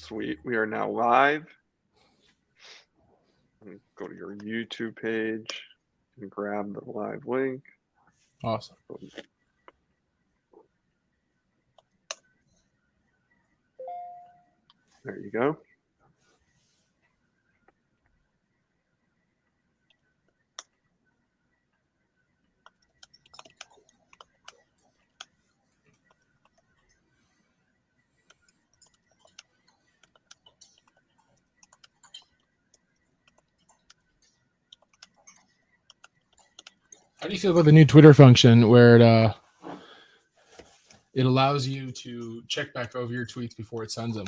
Sweet. We are now live. Go to your YouTube page and grab the live link. Awesome. There you go. How do you feel about the new Twitter function where it allows you to check back over your tweets before it sends them?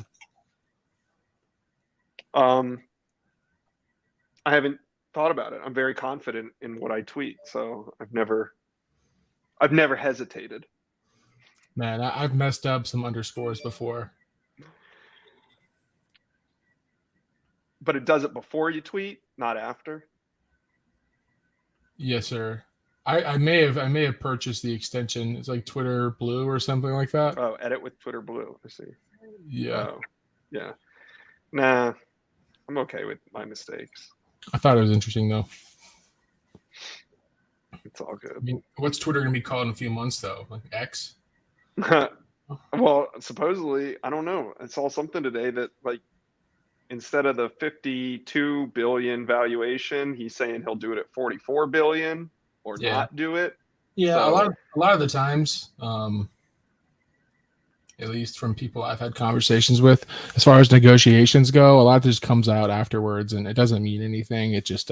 I haven't thought about it. I'm very confident in what I tweet, so I've never hesitated. Man, I've messed up some underscores before. But it does it before you tweet, not after. Yes, sir. I may have purchased the extension. It's like Twitter Blue or something like that. Oh, edit with Twitter Blue. I see. Yeah. Oh, yeah. Nah, I'm okay with my mistakes. I thought it was interesting though. It's all good. I mean, what's Twitter gonna be called in a few months though? Like X? Well, supposedly, I don't know. I saw something today that like instead of the 52 billion valuation, he's saying he'll do it at 44 billion or not do it. Yeah, so, a lot of the times, at least from people I've had conversations with, as far as negotiations go, a lot of this comes out afterwards, and it doesn't mean anything. It's just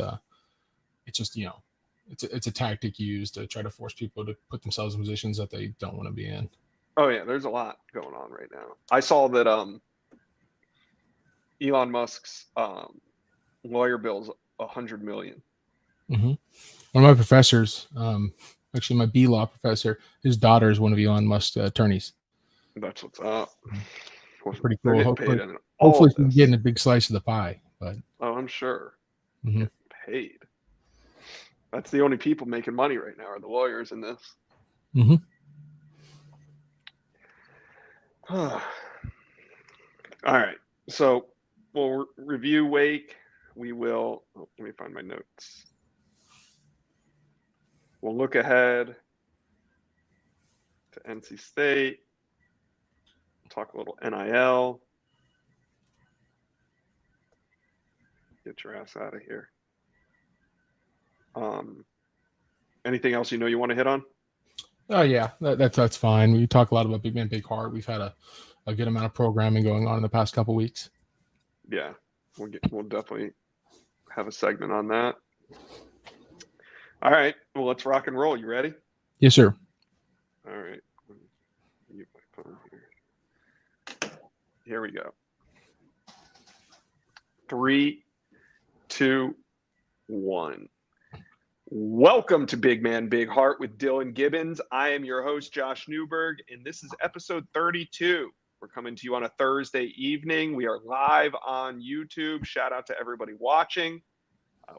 it's a tactic used to try to force people to put themselves in positions that they don't want to be in. Oh yeah, there's a lot going on right now. I saw that Elon Musk's lawyer bill's $100 million. Mm-hmm. One of my professors, actually my B-law professor, his daughter is one of Elon Musk's attorneys. That's what's up. Pretty cool. Hopefully she's getting a big slice of the pie. But I'm sure. Mm-hmm. Getting paid. That's the only people making money right now are the lawyers in this. Mm-hmm. All right. So we'll review Wake. We will. Let me find my notes. We'll look ahead to NC State. Talk a little NIL. Get your ass out of here. Anything else you want to hit on? Oh yeah, that's fine. We talk a lot about Big Man, Big Heart. We've had a good amount of programming going on in the past couple of weeks. Yeah, we'll definitely have a segment on that. All right, well, let's rock and roll. You ready? Yes, sir. All right. Mute my phone here. Here we go. 3, 2, 1. Welcome to Big Man, Big Heart with Dillan Gibbons. I am your host, Josh Newberg, and this is episode 32. We're coming to you on a Thursday evening. We are live on YouTube. Shout out to everybody watching.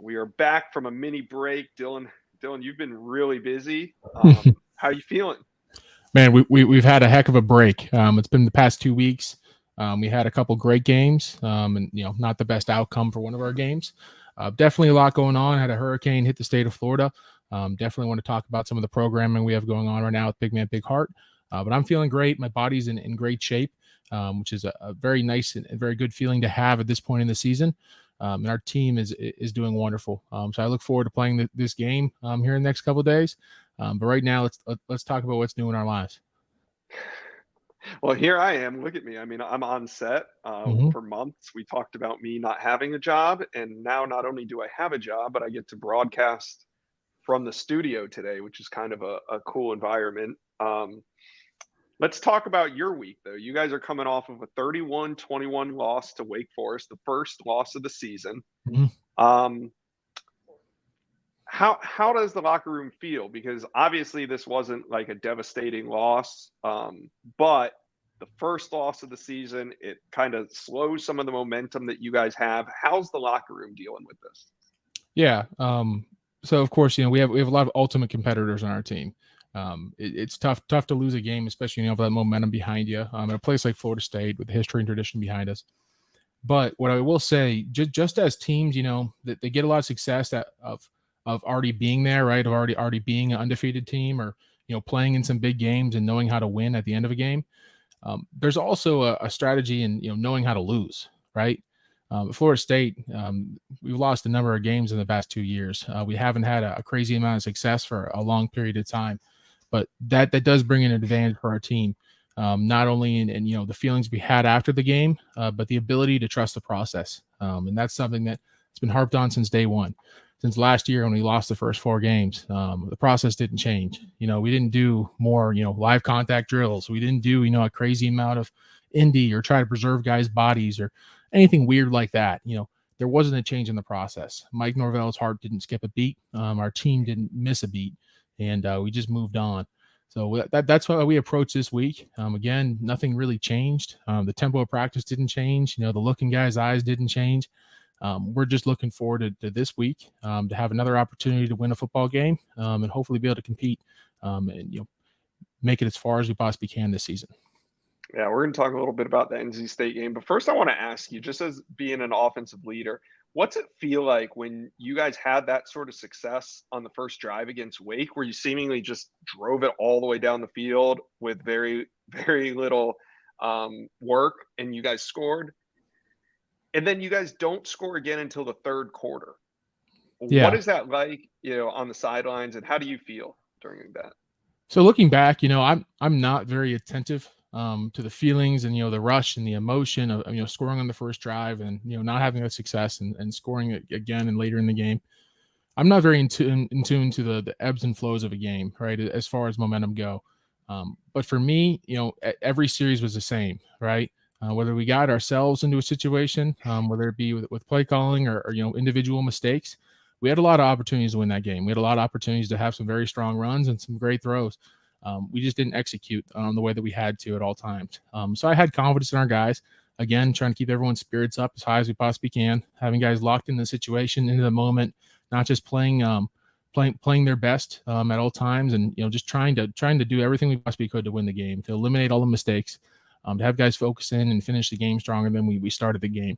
We are back from a mini break. Dillan, you've been really busy. How you feeling? Man, we've had a heck of a break. It's been the past 2 weeks. We had a couple great games, and not the best outcome for one of our games. Definitely a lot going on. Had a hurricane hit the state of Florida. Definitely want to talk about some of the programming we have going on right now with Big Man, Big Heart. But I'm feeling great. My body's in great shape, which is a very nice and very good feeling to have at this point in the season. And our team is doing wonderful. So I look forward to playing this game here in the next couple of days. But right now, let's talk about what's new in our lives. Well, here I am. Look at me. I mean, I'm on set for months. We talked about me not having a job, and now not only do I have a job, but I get to broadcast from the studio today, which is kind of a cool environment. Let's talk about your week, though. You guys are coming off of a 31-21 loss to Wake Forest, the first loss of the season. Mm-hmm. How does the locker room feel? Because obviously this wasn't like a devastating loss, but the first loss of the season, it kind of slows some of the momentum that you guys have. How's the locker room dealing with this? Yeah. So of course, we have a lot of ultimate competitors on our team. It's tough to lose a game, especially with that momentum behind you. In a place like Florida State with history and tradition behind us. But what I will say, just as teams, that they get a lot of success of already being there, right? Of already being an undefeated team, or playing in some big games and knowing how to win at the end of a game. There's also a strategy in knowing how to lose, right? Florida State, we've lost a number of games in the past 2 years. We haven't had a crazy amount of success for a long period of time, but that does bring an advantage for our team. Not only in the feelings we had after the game, but the ability to trust the process. And that's something that has been harped on since day one. Since last year when we lost the first 4 games, the process didn't change. We didn't do more, live contact drills. We didn't do, a crazy amount of indie or try to preserve guys' bodies or anything weird like that. There wasn't a change in the process. Mike Norvell's heart didn't skip a beat. Our team didn't miss a beat, and we just moved on. So that's how we approach this week. Again, nothing really changed. The tempo of practice didn't change. The look in guys' eyes didn't change. We're just looking forward to this week to have another opportunity to win a football game and hopefully be able to compete and make it as far as we possibly can this season. Yeah, we're going to talk a little bit about the NC State game, but first I want to ask you, just as being an offensive leader, what's it feel like when you guys had that sort of success on the first drive against Wake, where you seemingly just drove it all the way down the field with very, very little work, and you guys scored? And then you guys don't score again until the third quarter. Yeah. What is that like, on the sidelines, and how do you feel during that? So looking back, I'm not very attentive to the feelings and the rush and the emotion of scoring on the first drive and not having that success and scoring again and later in the game. I'm not very in tune to the ebbs and flows of a game, right? As far as momentum go. But for me, every series was the same, right? Whether we got ourselves into a situation, whether it be with play calling or individual mistakes, we had a lot of opportunities to win that game. We had a lot of opportunities to have some very strong runs and some great throws. We just didn't execute the way that we had to at all times. So I had confidence in our guys. Again, trying to keep everyone's spirits up as high as we possibly can, having guys locked in the situation, into the moment, not just playing their best at all times, and just trying to do everything we possibly could to win the game, to eliminate all the mistakes, to have guys focus in and finish the game stronger than we started the game.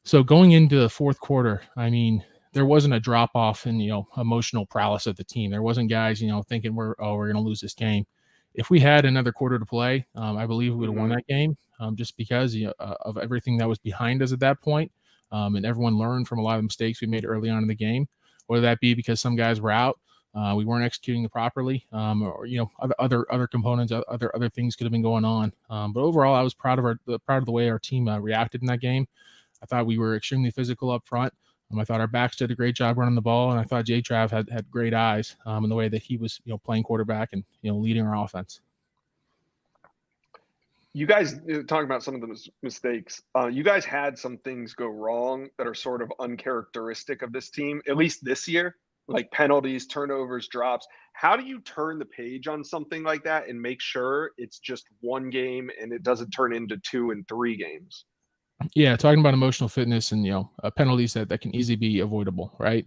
So going into the fourth quarter, I mean, there wasn't a drop off in emotional prowess of the team. There wasn't guys thinking we're going to lose this game. If we had another quarter to play, I believe we would have won that game, just because of everything that was behind us at that point, and everyone learned from a lot of the mistakes we made early on in the game. Whether that be because some guys were out, we weren't executing it properly, or other components, other things could have been going on. But overall, I was proud of the way our team reacted in that game. I thought we were extremely physical up front. I thought our backs did a great job running the ball, and I thought J-Trav had great eyes in the way that he was playing quarterback and leading our offense. You guys, talking about some of the mistakes, you guys had some things go wrong that are sort of uncharacteristic of this team, at least this year, like penalties, turnovers, drops. How do you turn the page on something like that and make sure it's just one game and it doesn't turn into 2 and 3 games? Yeah, talking about emotional fitness and penalties that can easily be avoidable, right?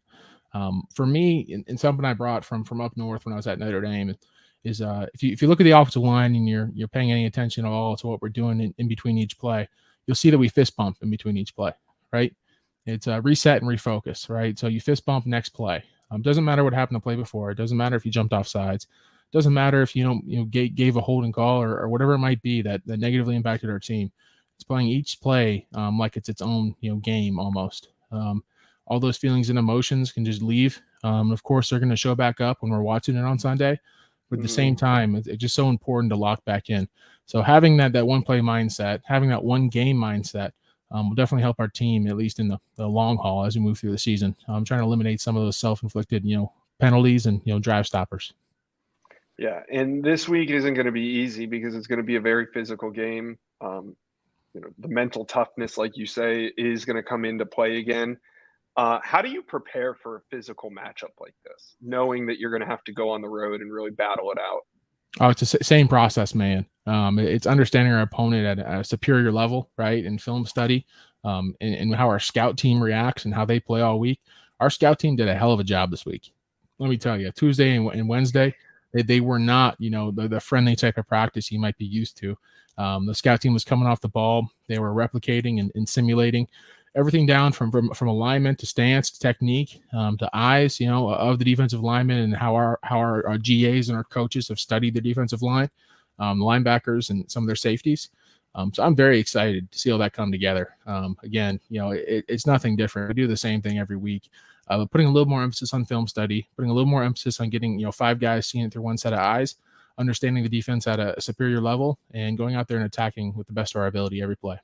For me, and something I brought from up north when I was at Notre Dame is if you look at the offensive line and you're paying any attention at all to what we're doing in between each play, you'll see that we fist bump in between each play, right? It's reset and refocus, right? So you fist bump next play. Doesn't matter what happened the play before. It doesn't matter if you jumped off sides. Doesn't matter if gave a holding call or whatever it might be that negatively impacted our team. It's playing each play like it's its own game almost. All those feelings and emotions can just leave. Of course, they're going to show back up when we're watching it on Sunday. But at the same time, it's just so important to lock back in. So having that one play mindset, having that one game mindset will definitely help our team, at least in the long haul as we move through the season. I'm trying to eliminate some of those self-inflicted penalties and drive stoppers. Yeah, and this week isn't going to be easy because it's going to be a very physical game. The mental toughness, like you say, is going to come into play again. How do you prepare for a physical matchup like this, knowing that you're going to have to go on the road and really battle it out? Oh, it's the same process, man. It's understanding our opponent at a superior level, right? And film study, and how our scout team reacts and how they play all week. Our scout team did a hell of a job this week. Let me tell you, Tuesday and Wednesday, They were not, the friendly type of practice you might be used to. The scout team was coming off the ball. They were replicating and simulating everything down from alignment to stance to technique, to eyes, of the defensive linemen, and how our GAs and our coaches have studied the defensive line, linebackers, and some of their safeties. So I'm very excited to see all that come together. Again, it's nothing different. We do the same thing every week, but putting a little more emphasis on film study, putting a little more emphasis on getting, 5 guys seeing it through one set of eyes, understanding the defense at a superior level, and going out there and attacking with the best of our ability every play.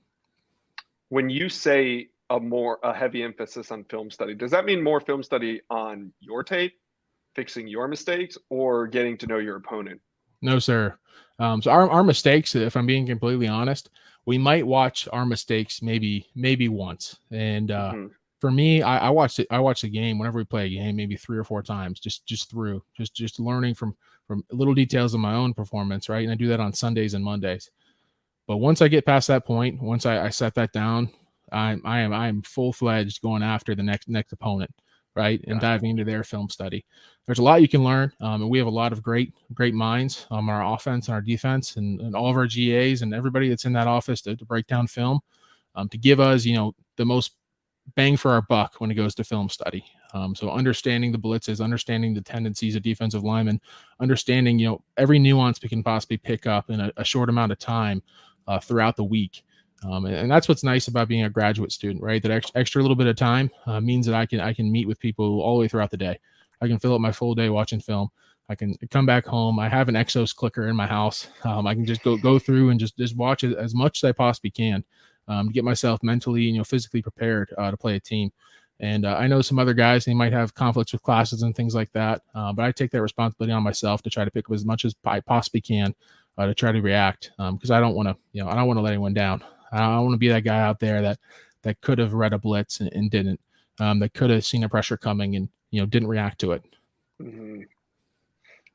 When you say a heavy emphasis on film study, does that mean more film study on your tape, fixing your mistakes, or getting to know your opponent? No, sir. So our mistakes, if I'm being completely honest, we might watch our mistakes maybe once. And for me, I watch the game whenever we play a game, maybe 3 or 4 times, just learning from little details of my own performance, right? And I do that on Sundays and Mondays. But once I get past that point, once I set that down, I am full-fledged going after the next opponent, right? And diving into their film study. There's a lot you can learn, and we have a lot of great minds on our offense and our defense, and all of our GAs and everybody that's in that office to break down film, to give us, the most bang for our buck when it goes to film study. So understanding the blitzes, understanding the tendencies of defensive linemen, understanding, every nuance we can possibly pick up in a short amount of time throughout the week. And that's what's nice about being a graduate student, right? That extra little bit of time means that I can meet with people all the way throughout the day. I can fill up my full day watching film. I can come back home. I have an Exos clicker in my house. I can just go through and just watch it as much as I possibly can to get myself mentally and physically prepared to play a team. And I know some other guys, they might have conflicts with classes and things like that, but I take that responsibility on myself to try to pick up as much as I possibly can to try to react, because I don't want to, I don't want to let anyone down. I don't want to be that guy out there that could have read a blitz and didn't, that could have seen a pressure coming and didn't react to it. Mm-hmm.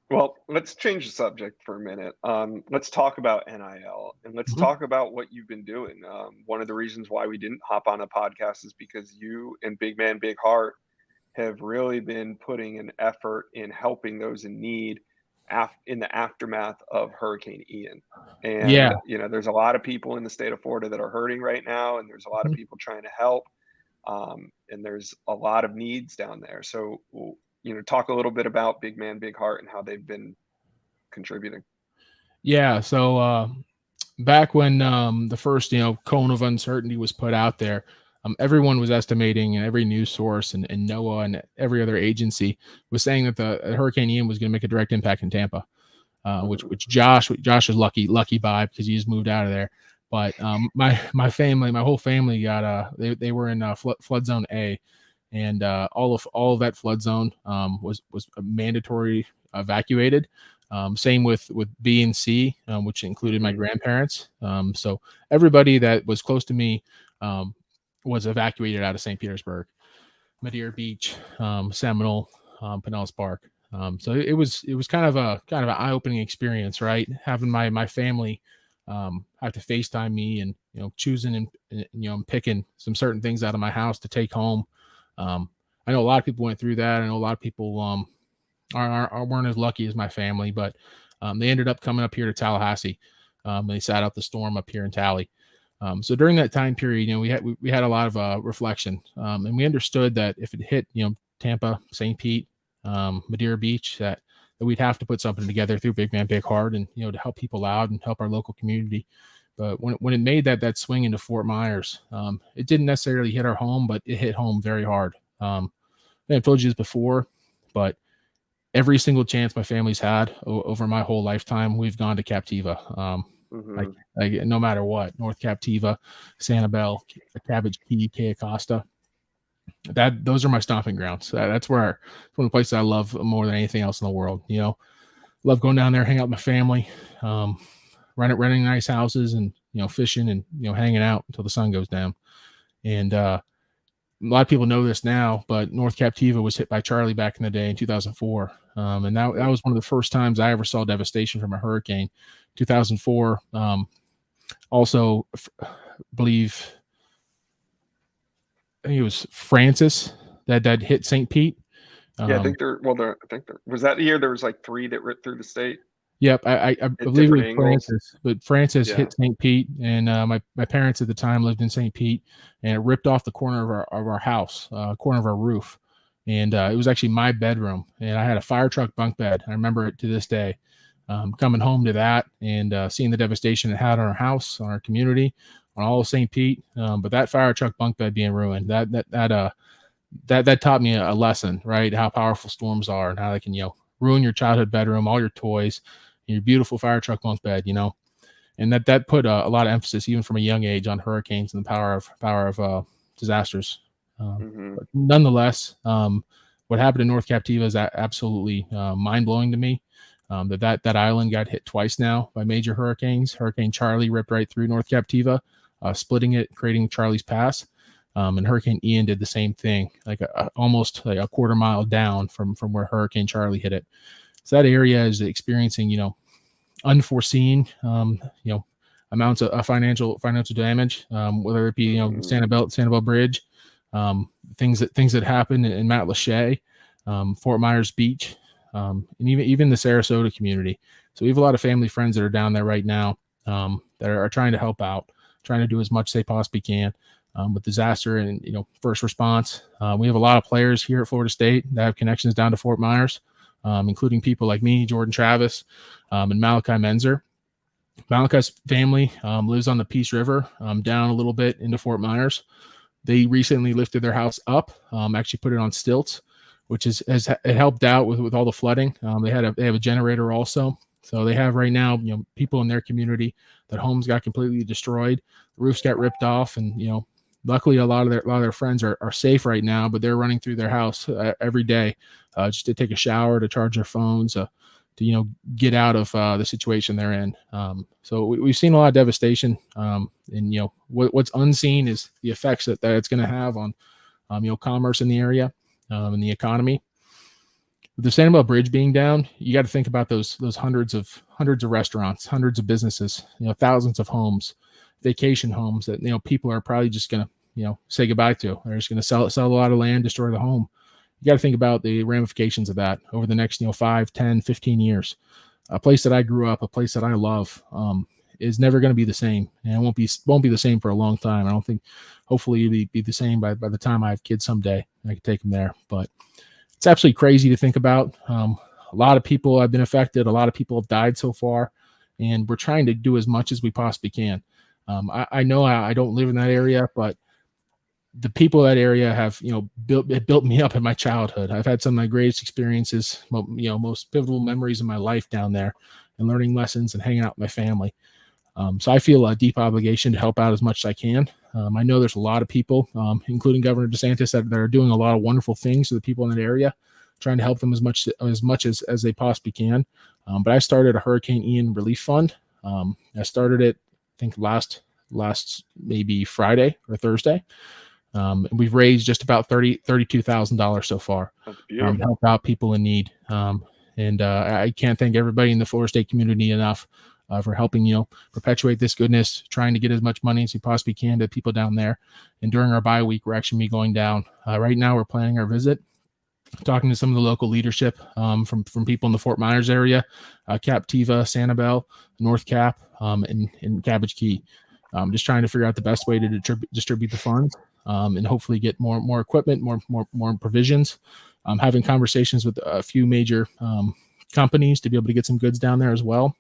Well, let's change the subject for a minute. Let's talk about NIL, and let's talk about what you've been doing. One of the reasons why we didn't hop on a podcast is because you and Big Man Big Heart have really been putting an effort in helping those in need in the aftermath of Hurricane Ian. And there's a lot of people in the state of Florida that are hurting right now, and there's a lot of people trying to help, and there's a lot of needs down there. So talk a little bit about Big Man Big Heart and how they've been contributing. Yeah, so back when the first cone of uncertainty was put out there, everyone was estimating, and every news source and NOAA and every other agency was saying that the Hurricane Ian was going to make a direct impact in Tampa, which Josh is lucky by, because he just moved out of there. But my whole family got they were in flood zone A, and all of that flood zone was mandatory evacuated. Same with B and C, which included my grandparents. So everybody that was close to me was evacuated out of St. Petersburg, Madeira Beach, Seminole, Pinellas Park. So it was kind of an eye-opening experience, right? Having my family have to FaceTime me, and choosing and picking some certain things out of my house to take home. I know a lot of people went through that. I know a lot of people weren't as lucky as my family, but they ended up coming up here to Tallahassee. They sat out the storm up here in Tally. So during that time period, we had a lot of reflection, and we understood that if it hit, Tampa, St. Pete, Madeira Beach, that we'd have to put something together through Big Man Big Heart, and to help people out and help our local community. But when it made that swing into Fort Myers, it didn't necessarily hit our home, but it hit home very hard. I've told you this before, but every single chance my family's had over my whole lifetime, we've gone to Captiva. Like no matter what, North Captiva, Sanibel, Cabbage Key, Key Acosta. Those are my stomping grounds. That's one of the places I love more than anything else in the world. Love going down there, hang out with my family, renting nice houses, and fishing and hanging out until the sun goes down. And a lot of people know this now, but North Captiva was hit by Charlie back in the day in 2004, and that was one of the first times I ever saw devastation from a hurricane. 2004. Also, believe I think it was Francis that hit St. Pete. Yeah, I think was that the year there was like 3 that ripped through the state Yep, I at believe it different was angles. Francis, but Francis Yeah. hit St. Pete, and my parents at the time lived in St. Pete, and it ripped off the corner of our house, corner of our roof, and it was actually my bedroom, and I had a fire truck bunk bed. I remember it to this day. Coming home to that and seeing the devastation it had on our house, on our community, on all of St. Pete, but that fire truck bunk bed being ruined, that taught me a lesson, right? How powerful storms are and how they can ruin your childhood bedroom, all your toys, your beautiful fire truck bunk bed, and that put a lot of emphasis, even from a young age, on hurricanes and the power of disasters. But nonetheless, what happened in North Captiva is absolutely mind blowing to me. That island got hit twice now by major hurricanes. Hurricane Charlie ripped right through North Captiva, splitting it, creating Charlie's Pass. And Hurricane Ian did the same thing, like almost like a quarter mile down from where Hurricane Charlie hit it. So that area is experiencing, unforeseen, amounts of financial damage, whether it be, Sanibel Bridge, things that happened in Matlacha, Fort Myers Beach, and even the Sarasota community. So we have a lot of family friends that are down there right now, that are trying to help out, trying to do as much as they possibly can. With disaster and first response. We have a lot of players here at Florida State that have connections down to Fort Myers, including people like me, Jordan Travis, and Malachi Menzer. Malachi's family lives on the Peace River, down a little bit into Fort Myers. They recently lifted their house up, actually put it on stilts, which has it helped out with all the flooding. They have a generator also. So they have right now, people in their community that homes got completely destroyed, the roofs got ripped off, and luckily, a lot of their friends are safe right now, but they're running through their house every day, just to take a shower, to charge their phones, to get out of the situation they're in. So we've seen a lot of devastation, and what's unseen is the effects that it's going to have on commerce in the area, and the economy. With the Sanibel Bridge being down, you got to think about those hundreds of restaurants, hundreds of businesses, thousands of homes, vacation homes that people are probably just going to say goodbye to. They're just going to sell a lot of land, destroy the home. You got to think about the ramifications of that over the next 5, 10, 15 years. A place that I grew up, a place that I love, is never going to be the same, and it won't be the same for a long time. I don't think. Hopefully, it'll be the same by the time I have kids someday. I can take them there, but it's absolutely crazy to think about. A lot of people have been affected. A lot of people have died so far, and we're trying to do as much as we possibly can. I know I don't live in that area, but the people of that area have, built me up in my childhood. I've had some of my greatest experiences, most pivotal memories of my life down there, and learning lessons and hanging out with my family. So I feel a deep obligation to help out as much as I can. I know there's a lot of people, including Governor DeSantis, that are doing a lot of wonderful things to the people in that area, trying to help them as much as they possibly can. But I started a Hurricane Ian relief fund. I started it, I think last maybe Friday or Thursday. And we've raised just about $32,000 so far, to help out people in need. And I can't thank everybody in the Florida State community enough for helping, perpetuate this goodness, trying to get as much money as we possibly can to people down there. And during our bye week, we're actually going down. Right now, we're planning our visit, talking to some of the local leadership, from people in the Fort Myers area, Captiva, Sanibel, North Cap, and Cabbage Key. Just trying to figure out the best way to distribute the funds, and hopefully get more equipment, more provisions. Having conversations with a few major companies to be able to get some goods down there as well.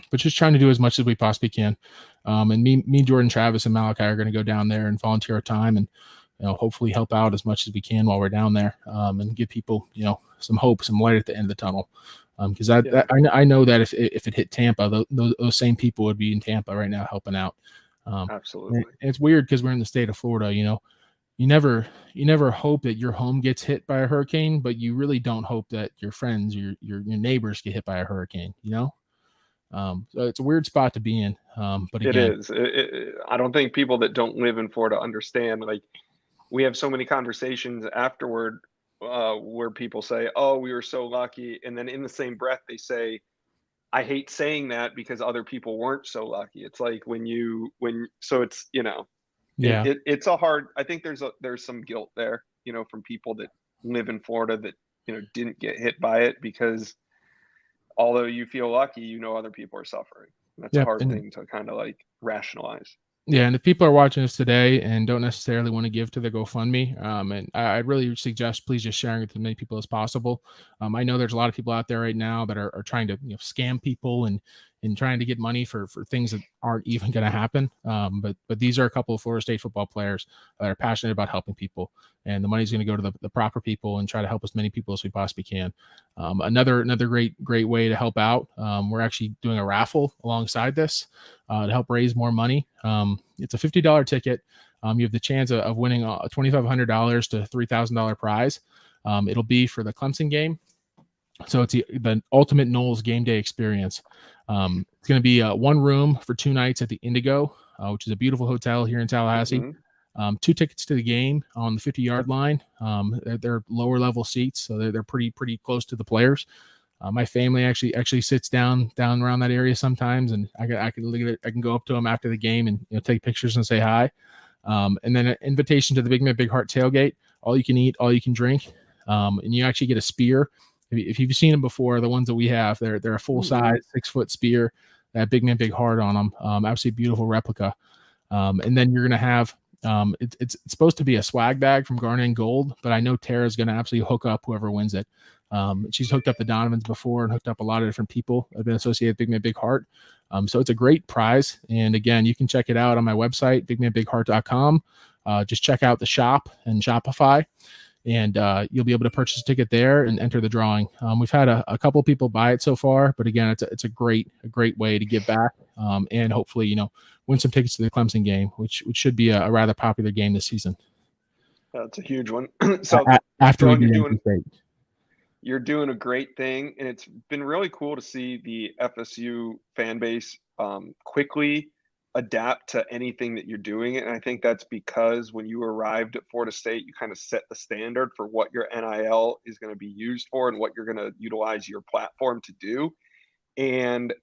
But just trying to do as much as we possibly can. And me, Jordan Travis, and Malachi are going to go down there and volunteer our time, and hopefully help out as much as we can while we're down there, and give people some hope, some light at the end of the tunnel. Because I know that if it hit Tampa, those same people would be in Tampa right now helping out. Absolutely. And it's weird because we're in the state of Florida. You never hope that your home gets hit by a hurricane, but you really don't hope that your friends, your neighbors get hit by a hurricane. So it's a weird spot to be in. But again, it is. I don't think people that don't live in Florida understand. Like, we have so many conversations afterward, where people say, "Oh, we were so lucky," and then in the same breath they say, "I hate saying that because other people weren't so lucky." It's like so it's yeah. it's a hard. I think there's some guilt there, from people that live in Florida that, didn't get hit by it, because although you feel lucky, other people are suffering. That's a Yep. hard And thing to kind of like rationalize. yeah, and if people are watching this today and don't necessarily want to give to the GoFundMe, and I'd really suggest please just sharing it to as many people as possible. I know there's a lot of people out there right now that are trying to scam people and trying to get money for things that aren't even going to happen. But these are a couple of Florida State football players that are passionate about helping people, and the money's going to go to the proper people and try to help as many people as we possibly can. Another great way to help out. We're actually doing a raffle alongside this to help raise more money. It's a $50 ticket. You have the chance of winning a $2,500 to $3,000 prize. It'll be for the Clemson game. So it's the ultimate Knowles game day experience. It's going to be one room for 2 nights at the Indigo, which is a beautiful hotel here in Tallahassee. Mm-hmm. 2 tickets to the game on the 50-yard line. They're lower level seats, so they're pretty close to the players. My family actually sits down around that area sometimes, and I can look at it. I can go up to them after the game and take pictures and say hi. And then an invitation to the Big Man Big Heart tailgate. All you can eat, all you can drink, and you actually get a spear. If you've seen them before, the ones that we have, they're a full size 6-foot spear that Big Man Big Heart on them. Absolutely beautiful replica. And then you're gonna have it's supposed to be a swag bag from Garnet and Gold, but I know Tara's gonna absolutely hook up whoever wins it. She's hooked up the Donovans before and hooked up a lot of different people that have been associated with Big Man Big Heart. So it's a great prize. And again, you can check it out on my website, bigmanbigheart.com. Just check out the shop and Shopify, and you'll be able to purchase a ticket there and enter the drawing. We've had a couple people buy it so far, but again, it's a great way to give back, and hopefully, win some tickets to the Clemson game, which should be a rather popular game this season. That's a huge one. So after you're doing a great thing, and it's been really cool to see the FSU fan base quickly adapt to anything that you're doing. And I think that's because when you arrived at Florida State, you kind of set the standard for what your NIL is going to be used for and what you're going to utilize your platform to do. And,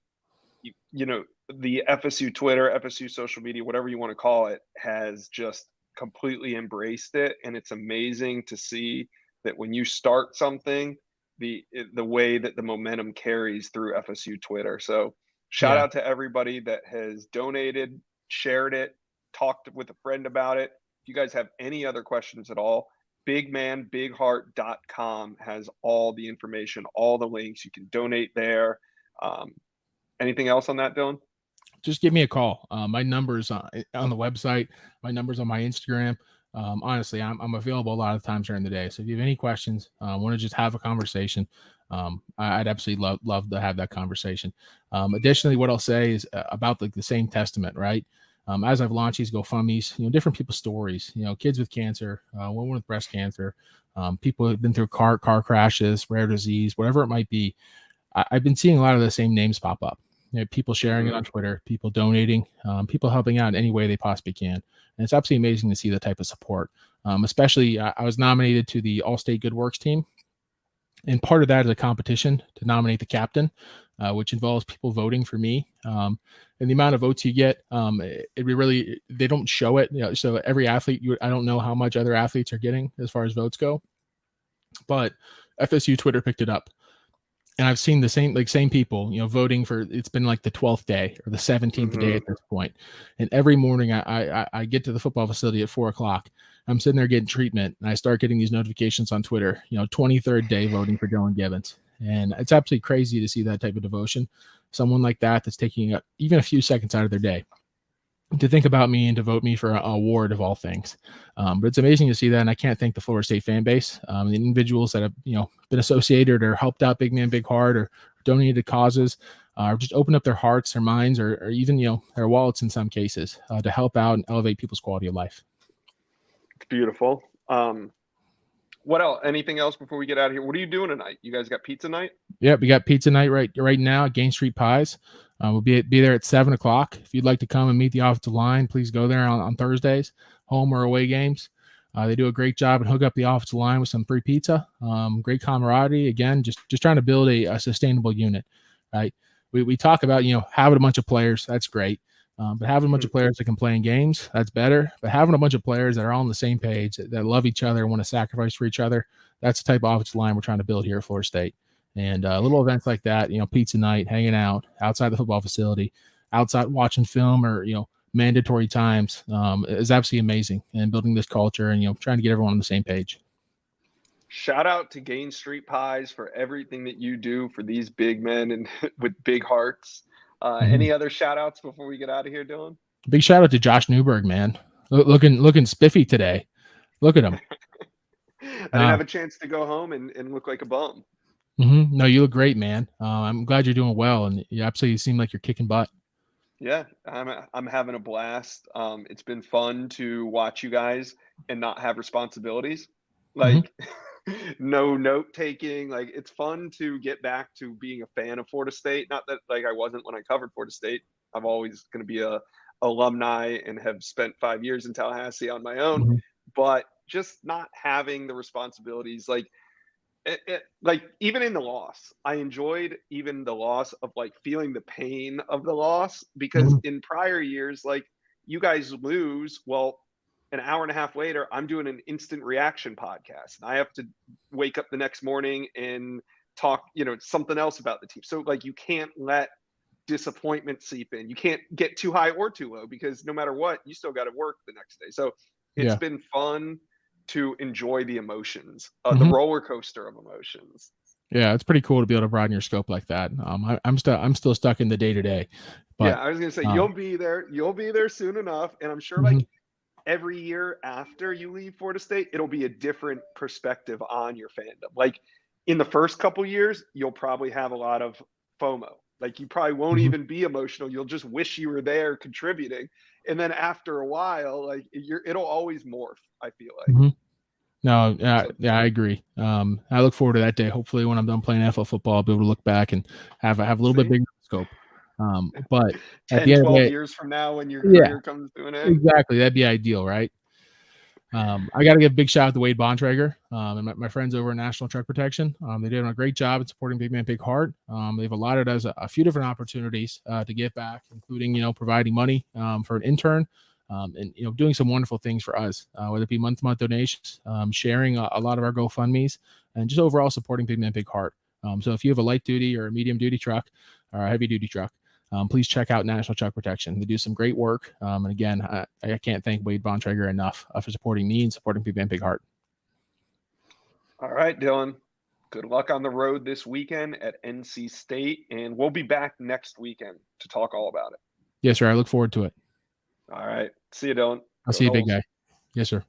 the FSU Twitter, FSU social media, whatever you want to call it, has just completely embraced it. And it's amazing to see that when you start something, the way that the momentum carries through FSU Twitter. So shout out to everybody that has donated, shared it, talked with a friend about it. If you guys have any other questions at all, bigmanbigheart.com has all the information, all the links. You can donate there. Anything else on that, Dylan? Just give me a call. My number's on the website. My number's on my Instagram. Honestly, I'm available a lot of times during the day. So if you have any questions, want to just have a conversation, I'd absolutely love to have that conversation. Additionally, what I'll say is about the same testament, right? As I've launched these GoFundMes, different people's stories, kids with cancer, one with breast cancer, people who've been through car crashes, rare disease, whatever it might be. I've been seeing a lot of the same names pop up. People sharing it on Twitter, people donating, people helping out in any way they possibly can. And it's absolutely amazing to see the type of support. Especially, I was nominated to the All-State Good Works team. And part of that is a competition to nominate the captain, which involves people voting for me. And the amount of votes you get, they don't show it. So every athlete, I don't know how much other athletes are getting as far as votes go. But FSU Twitter picked it up. And I've seen the same people, voting for, it's been like the 12th day or the 17th day at this point. And every morning I get to the football facility at 4:00. I'm sitting there getting treatment, and I start getting these notifications on Twitter, 23rd day voting for Dillan Gibbons. And it's absolutely crazy to see that type of devotion. Someone like that's taking even a few seconds out of their day to think about me and to vote me for an award of all things. But it's amazing to see that. And I can't thank the Florida State fan base, the individuals that have, been associated or helped out Big Man Big Heart or donated to causes, or just opened up their hearts, their minds, or even, their wallets in some cases, to help out and elevate people's quality of life. It's beautiful. What else? Anything else before we get out of here? What are you doing tonight? You guys got pizza night? Yeah, we got pizza night right now at Gain Street Pies. We'll be there at 7:00. If you'd like to come and meet the offensive line, please go there on Thursdays, home or away games. They do a great job and hook up the offensive line with some free pizza. Great camaraderie. Again, just trying to build a sustainable unit, right? We talk about, having a bunch of players. That's great. But having a bunch of players that can play in games, that's better. But having a bunch of players that are all on the same page, that love each other and want to sacrifice for each other, That's the type of offensive line we're trying to build here at Florida State. And little events like that, pizza night, hanging out outside the football facility, outside watching film, or mandatory times is absolutely amazing. And building this culture and trying to get everyone on the same page. Shout out to Gain Street Pies for everything that you do for these big men and with big hearts. Any other shout outs before we get out of here, Dylan? Big shout out to Josh Newberg, man. Looking spiffy today. Look at him. I didn't have a chance to go home and look like a bum. No, you look great, man. I'm glad you're doing well, and you absolutely seem like you're kicking butt. Yeah, I'm having a blast. It's been fun to watch you guys and not have responsibilities. Like no note taking. Like, it's fun to get back to being a fan of Florida State. Not that like I wasn't when I covered Florida State. I'm always going to be a alumni and have spent 5 years in Tallahassee on my own. But just not having the responsibilities, like like even in the loss, I enjoyed even the loss of like feeling the pain of the loss, because in prior years, like, you guys lose, well, an hour and a half later, I'm doing an instant reaction podcast, and I have to wake up the next morning and talk, something else about the team. So like, you can't let disappointment seep in. You can't get too high or too low, because no matter what, you still got to work the next day. So it's been fun to enjoy the emotions, the roller coaster of emotions. Yeah, it's pretty cool to be able to broaden your scope like that. I'm still stuck in the day to day. Yeah, I was gonna say you'll be there soon enough, and I'm sure like every year after you leave Florida State, it'll be a different perspective on your fandom. Like, in the first couple years, you'll probably have a lot of FOMO. Like, you probably won't even be emotional. You'll just wish you were there contributing. And then after a while, like, it'll always morph, I feel like. No, yeah, I agree. I look forward to that day. Hopefully, when I'm done playing NFL football, I'll be able to look back and have a little bit bigger scope. But 10, 12 years from now, when your career comes to an end. Exactly. That'd be ideal, right? I got to give a big shout out to Wade Bontrager and my friends over at National Truck Protection. They did a great job at supporting Big Man Big Heart. They've allotted us a few different opportunities to give back, including providing money for an intern, and doing some wonderful things for us, whether it be month-to-month donations, sharing a lot of our GoFundMe's, and just overall supporting Big Man Big Heart. So if you have a light duty or a medium duty truck or a heavy duty truck, please check out National Truck Protection. They do some great work. And again, I can't thank Wade Bontrager enough for supporting me and supporting Big Man Big Heart. All right, Dylan. Good luck on the road this weekend at NC State, and we'll be back next weekend to talk all about it. Yes, sir. I look forward to it. All right. See you, Dylan. I'll see you, big guy. Yes, sir.